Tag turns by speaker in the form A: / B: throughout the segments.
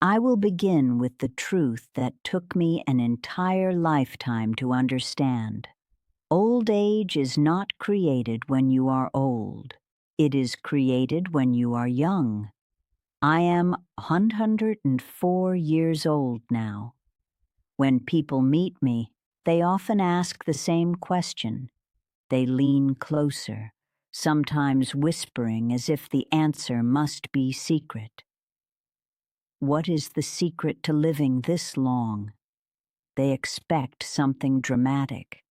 A: I will begin with the truth that took me an entire lifetime to understand. Old age is not created when you are old. It is created when you are young. I am 104 years old now. When people meet me, they often ask the same question. They lean closer, sometimes whispering as if the answer must be secret. What is the secret to living this long? They expect something dramatic,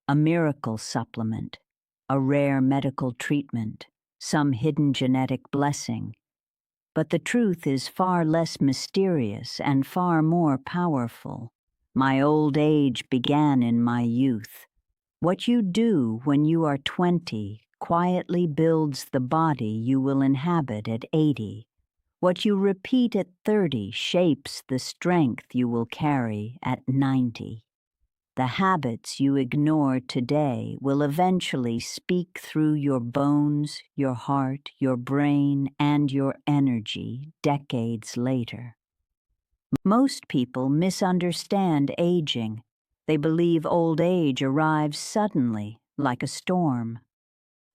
A: a miracle supplement, a rare medical treatment, some hidden genetic blessing. But the truth is far less mysterious and far more powerful. My old age began in my youth. What you do when you are 20 quietly builds the body you will inhabit at 80. What you repeat at 30 shapes the strength you will carry at 90. The habits you ignore today will eventually speak through your bones, your heart, your brain, and your energy decades later. Most people misunderstand aging. They believe old age arrives suddenly, like a storm.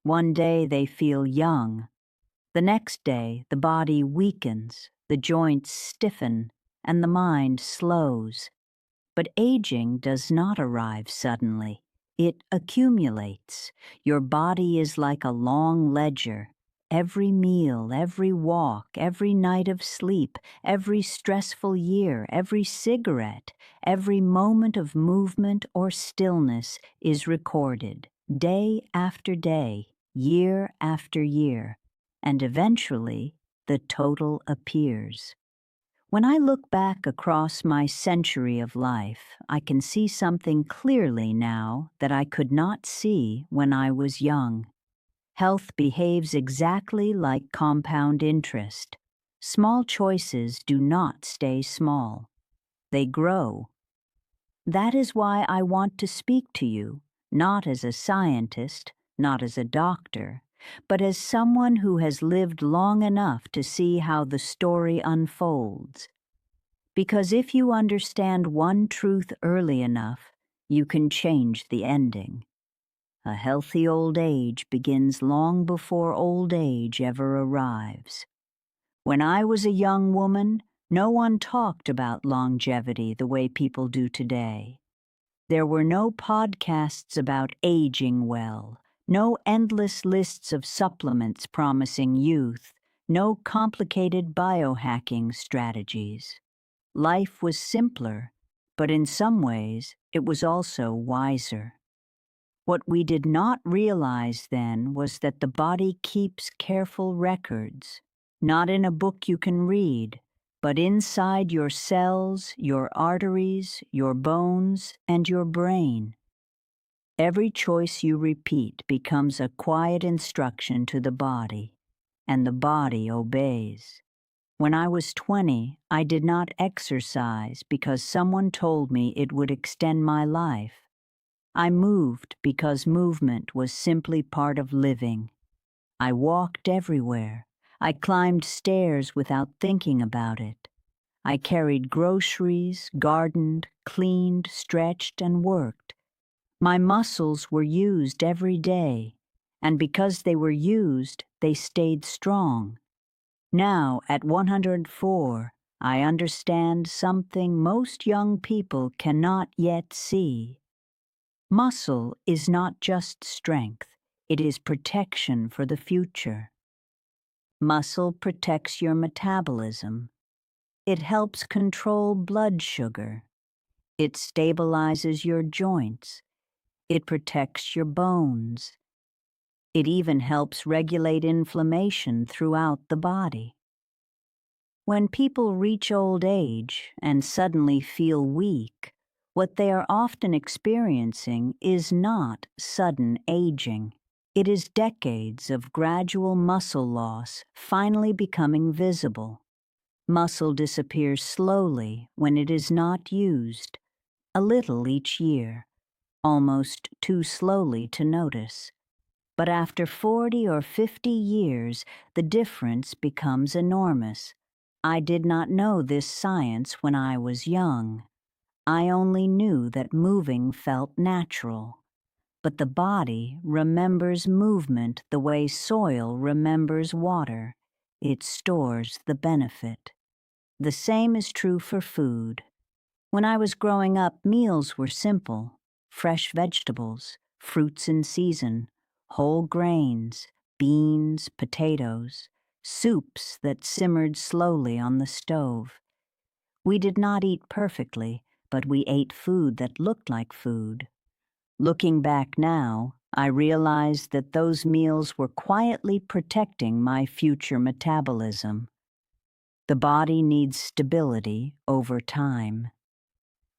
A: One day they feel young. The next day the body weakens, the joints stiffen, and the mind slows. But aging does not arrive suddenly. It accumulates. Your body is like a long ledger. Every meal, every walk, every night of sleep, every stressful year, every cigarette, every moment of movement or stillness is recorded, day after day, year after year, and eventually the total appears. When I look back across my century of life, I can see something clearly now that I could not see when I was young. Health behaves exactly like compound interest. Small choices do not stay small. They grow. That is why I want to speak to you, not as a scientist, not as a doctor, but as someone who has lived long enough to see how the story unfolds. Because if you understand one truth early enough, you can change the ending. A healthy old age begins long before old age ever arrives. When I was a young woman, no one talked about longevity the way people do today. There were no podcasts about aging well, no endless lists of supplements promising youth, no complicated biohacking strategies. Life was simpler, but in some ways it was also wiser. What we did not realize then was that the body keeps careful records, not in a book you can read, but inside your cells, your arteries, your bones, and your brain. Every choice you repeat becomes a quiet instruction to the body, and the body obeys. When I was 20, I did not exercise because someone told me it would extend my life. I moved because movement was simply part of living. I walked everywhere. I climbed stairs without thinking about it. I carried groceries, gardened, cleaned, stretched, and worked. My muscles were used every day, and because they were used, they stayed strong. Now, at 104, I understand something most young people cannot yet see. Muscle is not just strength, it is protection for the future. Muscle protects your metabolism. It helps control blood sugar. It stabilizes your joints. It protects your bones. It even helps regulate inflammation throughout the body. When people reach old age and suddenly feel weak, what they are often experiencing is not sudden aging. It is decades of gradual muscle loss finally becoming visible. Muscle disappears slowly when it is not used, a little each year, almost too slowly to notice. But after 40 or 50 years, the difference becomes enormous. I did not know this science when I was young. I only knew that moving felt natural. But the body remembers movement the way soil remembers water. It stores the benefit. The same is true for food. When I was growing up, meals were simple: fresh vegetables, fruits in season, whole grains, beans, potatoes, soups that simmered slowly on the stove. We did not eat perfectly, but we ate food that looked like food. Looking back now, I realized that those meals were quietly protecting my future metabolism. The body needs stability over time.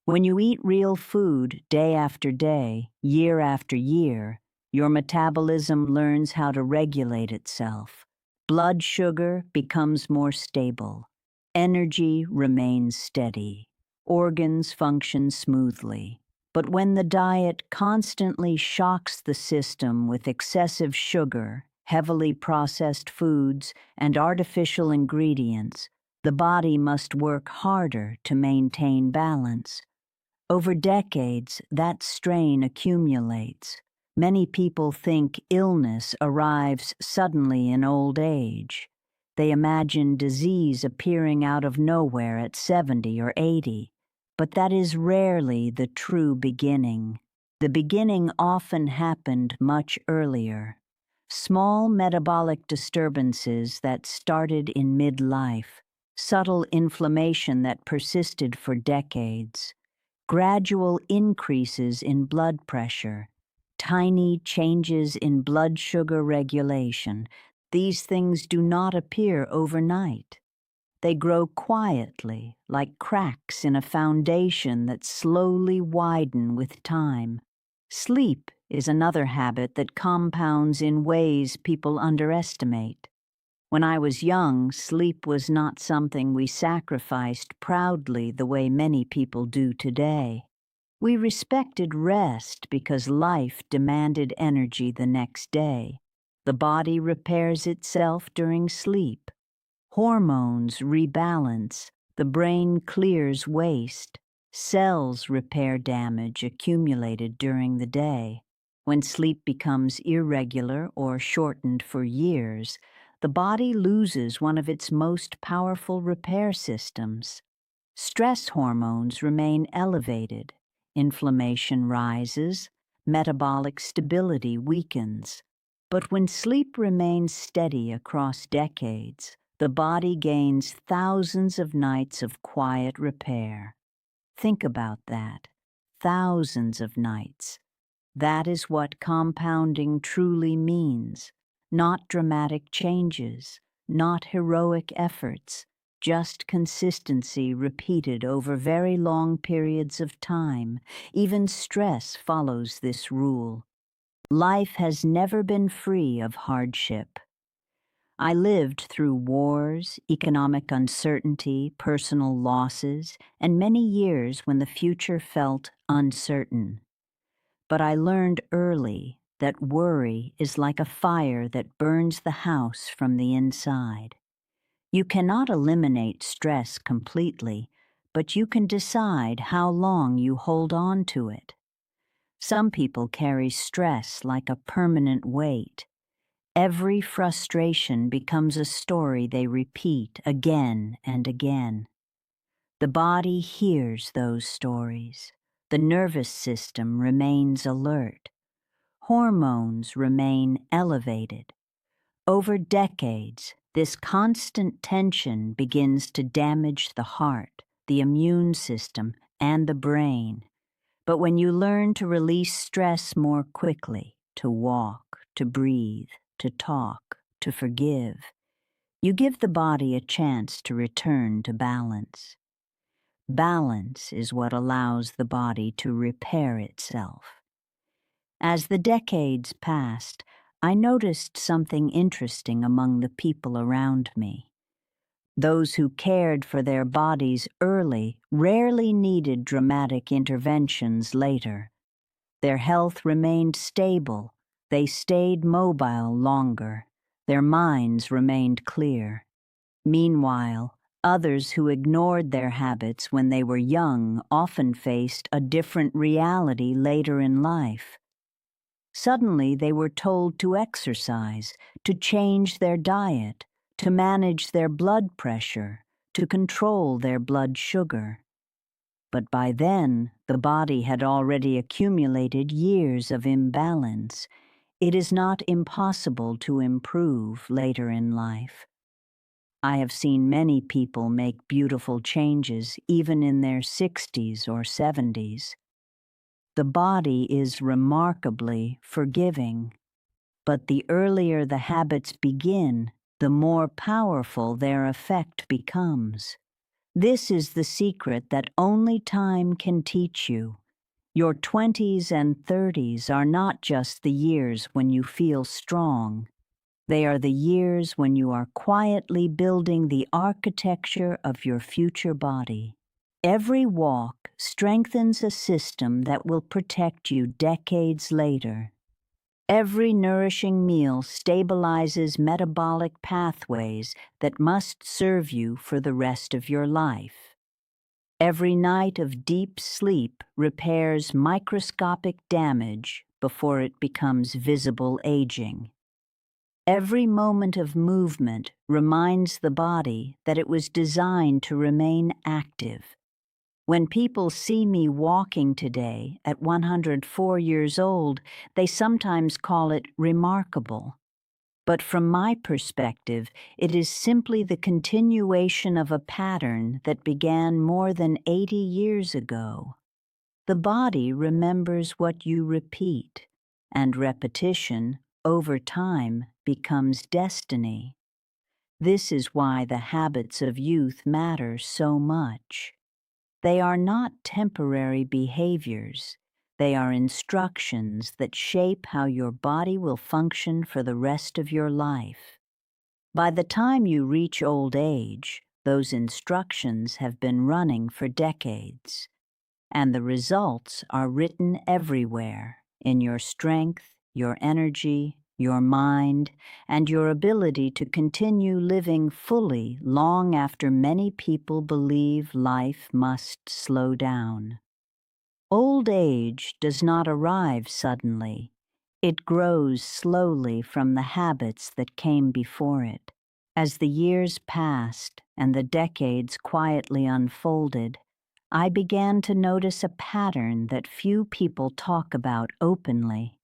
A: When you eat real food day after day, year after year, your metabolism learns how to regulate itself. Blood sugar becomes more stable. Energy remains steady. Organs function smoothly. But when the diet constantly shocks the system with excessive sugar, heavily processed foods, and artificial ingredients, the body must work harder to maintain balance. Over decades, that strain accumulates. Many people think illness arrives suddenly in old age. They imagine disease appearing out of nowhere at 70 or 80, but that is rarely the true beginning. The beginning often happened much earlier. Small metabolic disturbances that started in midlife, subtle inflammation that persisted for decades, gradual increases in blood pressure, tiny changes in blood sugar regulation. These things do not appear overnight. They grow quietly, like cracks in a foundation that slowly widen with time. Sleep is another habit that compounds in ways people underestimate. When I was young, sleep was not something we sacrificed proudly the way many people do today. We respected rest because life demanded energy the next day. The body repairs itself during sleep. Hormones rebalance. The brain clears waste. Cells repair damage accumulated during the day. When sleep becomes irregular or shortened for years, the body loses one of its most powerful repair systems. Stress hormones remain elevated. Inflammation rises. Metabolic stability weakens. But when sleep remains steady across decades, the body gains thousands of nights of quiet repair. Think about that. Thousands of nights. That is what compounding truly means. Not dramatic changes, not heroic efforts, just consistency repeated over very long periods of time. Even stress follows this rule. Life has never been free of hardship. I lived through wars, economic uncertainty, personal losses, and many years when the future felt uncertain. But I learned early that worry is like a fire that burns the house from the inside. You cannot eliminate stress completely, but you can decide how long you hold on to it. Some people carry stress like a permanent weight. Every frustration becomes a story they repeat again and again. The body hears those stories. The nervous system remains alert. Hormones remain elevated. Over decades, this constant tension begins to damage the heart, the immune system, and the brain. But when you learn to release stress more quickly, to walk, to breathe, to talk, to forgive, you give the body a chance to return to balance. Balance is what allows the body to repair itself. As the decades passed, I noticed something interesting among the people around me. Those who cared for their bodies early rarely needed dramatic interventions later. Their health remained stable. They stayed mobile longer. Their minds remained clear. Meanwhile, Others who ignored their habits when they were young often faced a different reality later in life. Suddenly, they were told to exercise, to change their diet, to manage their blood pressure, to control their blood sugar. But by then, the body had already accumulated years of imbalance. It is not impossible to improve later in life. I have seen many people make beautiful changes even in their 60s or 70s. The body is remarkably forgiving, but the earlier the habits begin, the more powerful their effect becomes. This is the secret that only time can teach you. Your 20s and 30s are not just the years when you feel strong. They are the years when you are quietly building the architecture of your future body. Every walk strengthens a system that will protect you decades later. Every nourishing meal stabilizes metabolic pathways that must serve you for the rest of your life. Every night of deep sleep repairs microscopic damage before it becomes visible aging. Every moment of movement reminds the body that it was designed to remain active. When people see me walking today at 104 years old, they sometimes call it remarkable. But from my perspective, it is simply the continuation of a pattern that began more than 80 years ago. The body remembers what you repeat, and repetition, over time, becomes destiny. This is why the habits of youth matter so much. They are not temporary behaviors. They are instructions that shape how your body will function for the rest of your life. By the time you reach old age, those instructions have been running for decades, and the results are written everywhere in your strength, your energy, your mind, and your ability to continue living fully long after many people believe life must slow down. Old age does not arrive suddenly. It grows slowly from the habits that came before it. As the years passed and the decades quietly unfolded, I began to notice a pattern that few people talk about openly.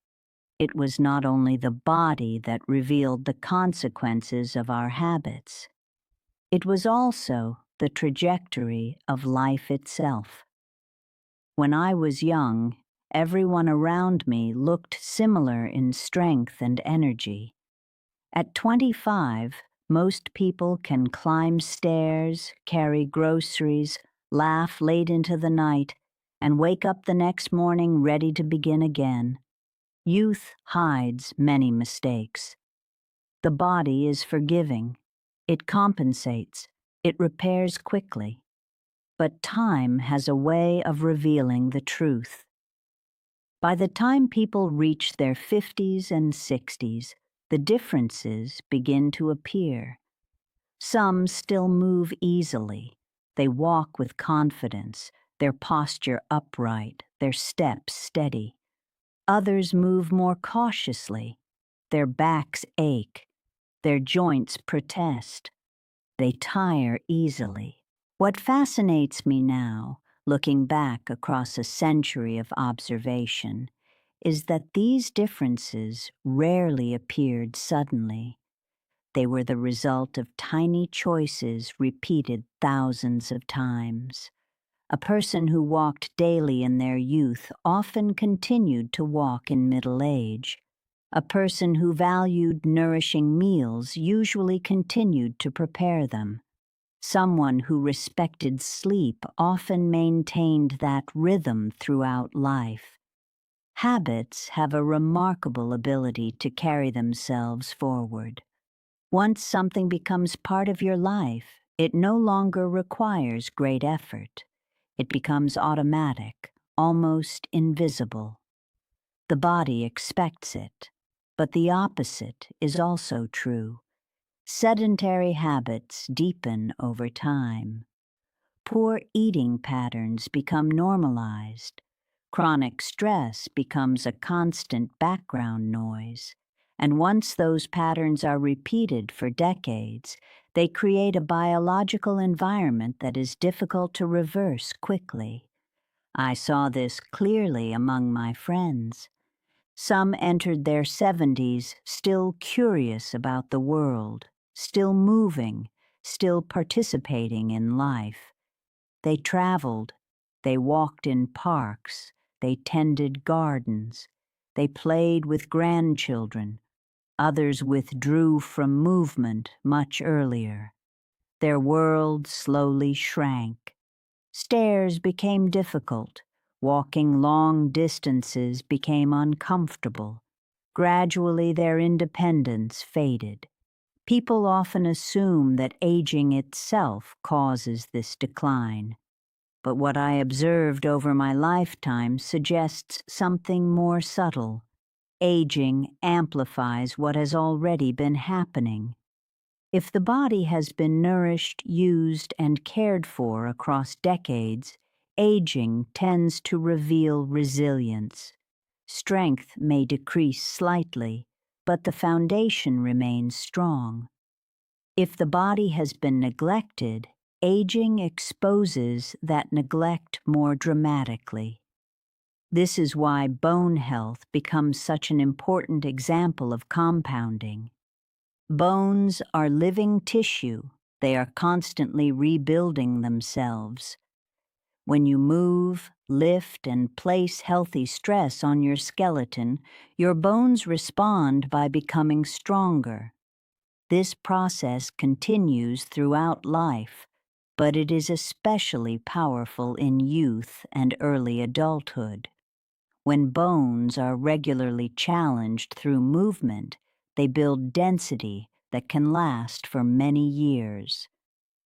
A: It was not only the body that revealed the consequences of our habits. It was also the trajectory of life itself. When I was young, everyone around me looked similar in strength and energy. At 25, most people can climb stairs, carry groceries, laugh late into the night, and wake up the next morning ready to begin again. Youth hides many mistakes. The body is forgiving. It compensates. It repairs quickly. But time has a way of revealing the truth. By the time people reach their 50s and 60s, the differences begin to appear. Some still move easily. They walk with confidence, their posture upright, their steps steady. Others move more cautiously. Their backs ache. Their joints protest. They tire easily. What fascinates me now, looking back across a century of observation, is that these differences rarely appeared suddenly. They were the result of tiny choices repeated thousands of times. A person who walked daily in their youth often continued to walk in middle age. A person who valued nourishing meals usually continued to prepare them. Someone who respected sleep often maintained that rhythm throughout life. Habits have a remarkable ability to carry themselves forward. Once something becomes part of your life, it no longer requires great effort. It becomes automatic, almost invisible. The body expects it, but the opposite is also true. Sedentary habits deepen over time. Poor eating patterns become normalized. Chronic stress becomes a constant background noise. And once those patterns are repeated for decades, they create a biological environment that is difficult to reverse quickly. I saw this clearly among my friends. Some entered their 70s still curious about the world, still moving, still participating in life. They traveled, they walked in parks, they tended gardens, they played with grandchildren. Others withdrew from movement much earlier. Their world slowly shrank. Stairs became difficult. Walking long distances became uncomfortable. Gradually, their independence faded. People often assume that aging itself causes this decline. But what I observed over my lifetime suggests something more subtle. Aging amplifies what has already been happening. If the body has been nourished, used, and cared for across decades, aging tends to reveal resilience. Strength may decrease slightly, but the foundation remains strong. If the body has been neglected, aging exposes that neglect more dramatically. This is why bone health becomes such an important example of compounding. Bones are living tissue. They are constantly rebuilding themselves. When you move, lift, and place healthy stress on your skeleton, your bones respond by becoming stronger. This process continues throughout life, but it is especially powerful in youth and early adulthood. When bones are regularly challenged through movement, they build density that can last for many years.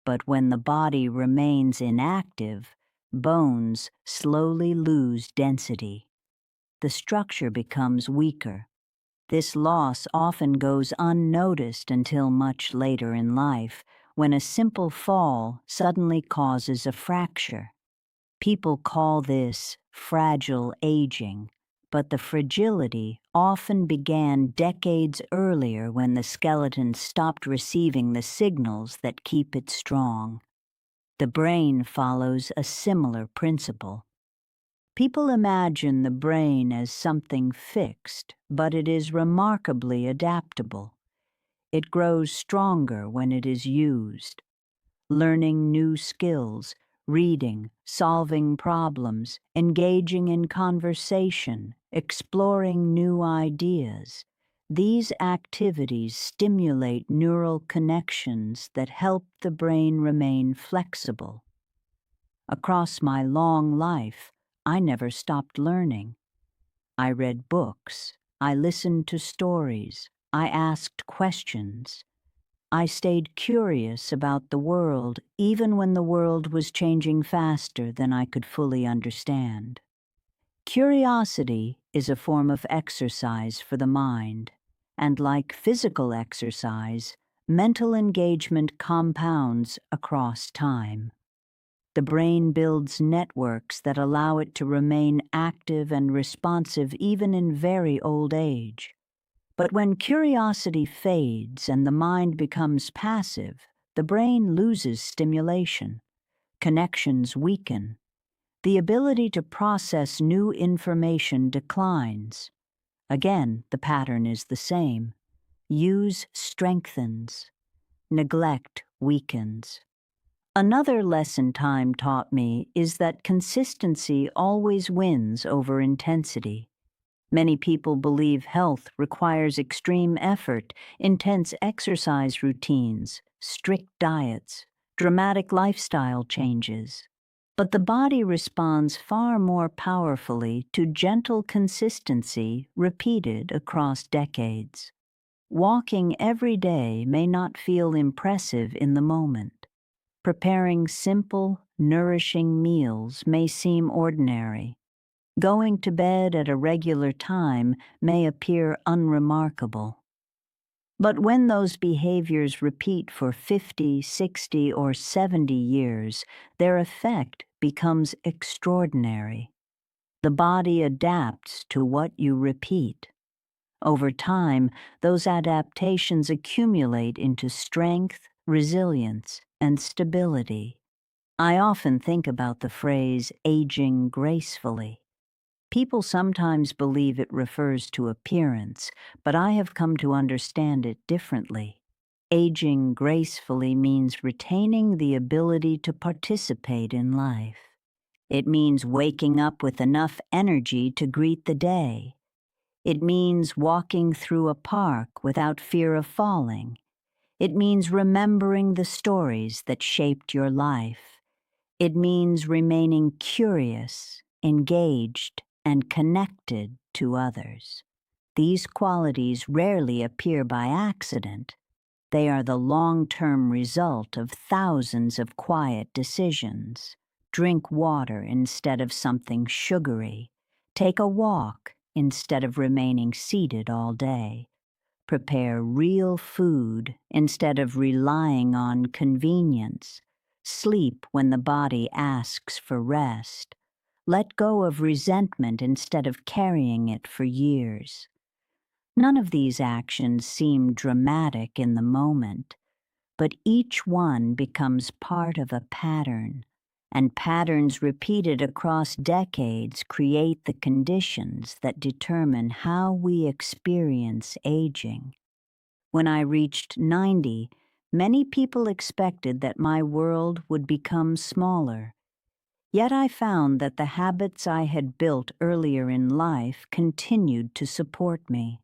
A: But when the body remains inactive, bones slowly lose density. The structure becomes weaker. This loss often goes unnoticed until much later in life, when a simple fall suddenly causes a fracture. People call this fragile aging, but the fragility often began decades earlier when the skeleton stopped receiving the signals that keep it strong. The brain follows a similar principle. People imagine the brain as something fixed, but it is remarkably adaptable. It grows stronger when it is used. Learning new skills, reading, solving problems, engaging in conversation, exploring new ideas. These activities stimulate neural connections that help the brain remain flexible. Across my long life, I never stopped learning. I read books, I listened to stories, I asked questions. I stayed curious about the world even when the world was changing faster than I could fully understand. Curiosity is a form of exercise for the mind, and like physical exercise, mental engagement compounds across time. The brain builds networks that allow it to remain active and responsive even in very old age. But when curiosity fades and the mind becomes passive, the brain loses stimulation. Connections weaken. The ability to process new information declines. Again, the pattern is the same. Use strengthens. Neglect weakens. Another lesson time taught me is that consistency always wins over intensity. Many people believe health requires extreme effort, intense exercise routines, strict diets, dramatic lifestyle changes. But the body responds far more powerfully to gentle consistency repeated across decades. Walking every day may not feel impressive in the moment. Preparing simple, nourishing meals may seem ordinary. Going to bed at a regular time may appear unremarkable. But when those behaviors repeat for 50, 60, or 70 years, their effect becomes extraordinary. The body adapts to what you repeat. Over time, those adaptations accumulate into strength, resilience, and stability. I often think about the phrase aging gracefully. People sometimes believe it refers to appearance, but I have come to understand it differently. Aging gracefully means retaining the ability to participate in life. It means waking up with enough energy to greet the day. It means walking through a park without fear of falling. It means remembering the stories that shaped your life. It means remaining curious, engaged, and connected to others. These qualities rarely appear by accident. They are the long-term result of thousands of quiet decisions. Drink water instead of something sugary. Take a walk instead of remaining seated all day. Prepare real food instead of relying on convenience. Sleep when the body asks for rest. Let go of resentment instead of carrying it for years. None of these actions seem dramatic in the moment, but each one becomes part of a pattern, and patterns repeated across decades create the conditions that determine how we experience aging. When I reached 90, many people expected that my world would become smaller. Yet I found that the habits I had built earlier in life continued to support me.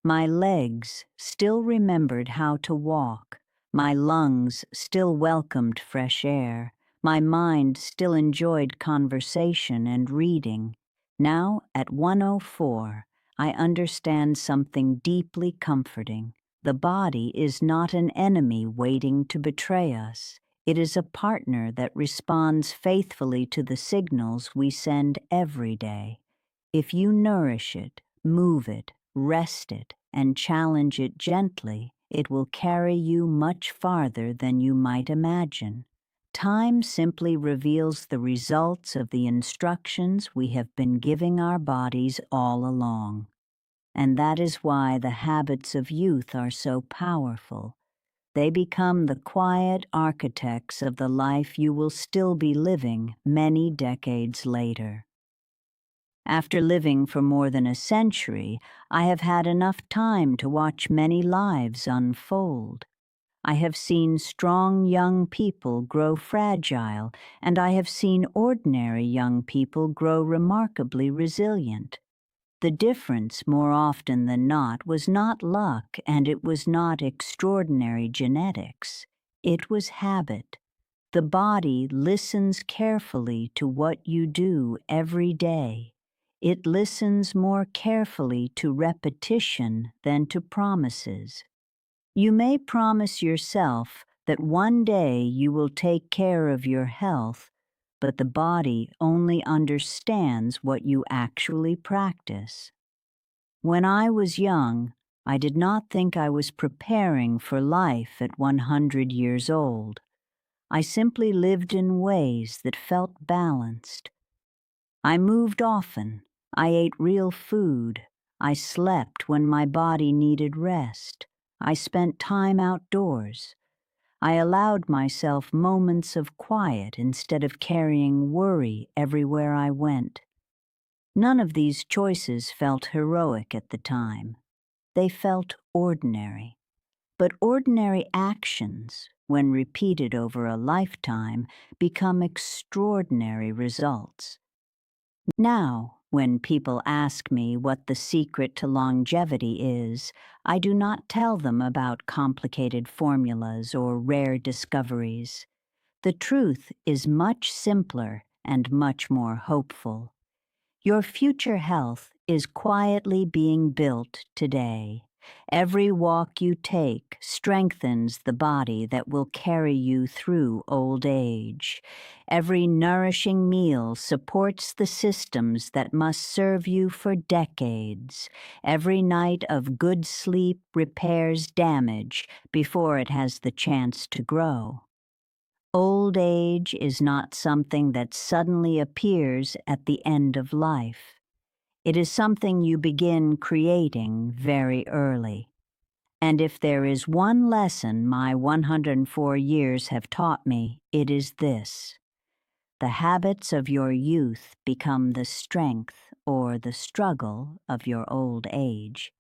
A: My legs still remembered how to walk. My lungs still welcomed fresh air. My mind still enjoyed conversation and reading. Now, at 104, I understand something deeply comforting. The body is not an enemy waiting to betray us. It is a partner that responds faithfully to the signals we send every day. If you nourish it, move it, rest it, and challenge it gently, it will carry you much farther than you might imagine. Time simply reveals the results of the instructions we have been giving our bodies all along. And that is why the habits of youth are so powerful. They become the quiet architects of the life you will still be living many decades later. After living for more than a century, I have had enough time to watch many lives unfold. I have seen strong young people grow fragile, and I have seen ordinary young people grow remarkably resilient. The difference, more often than not, was not luck, and it was not extraordinary genetics. It was habit. The body listens carefully to what you do every day. It listens more carefully to repetition than to promises. You may promise yourself that one day you will take care of your health, but the body only understands what you actually practice. When I was young, I did not think I was preparing for life at 100 years old. I simply lived in ways that felt balanced. I moved often. I ate real food. I slept when my body needed rest. I spent time outdoors. I allowed myself moments of quiet instead of carrying worry everywhere I went. None of these choices felt heroic at the time. They felt ordinary. But ordinary actions, when repeated over a lifetime, become extraordinary results. Now, when people ask me what the secret to longevity is, I do not tell them about complicated formulas or rare discoveries. The truth is much simpler and much more hopeful. Your future health is quietly being built today. Every walk you take strengthens the body that will carry you through old age. Every nourishing meal supports the systems that must serve you for decades. Every night of good sleep repairs damage before it has the chance to grow. Old age is not something that suddenly appears at the end of life. It is something you begin creating very early. And if there is one lesson my 104 years have taught me, it is this: the habits of your youth become the strength or the struggle of your old age.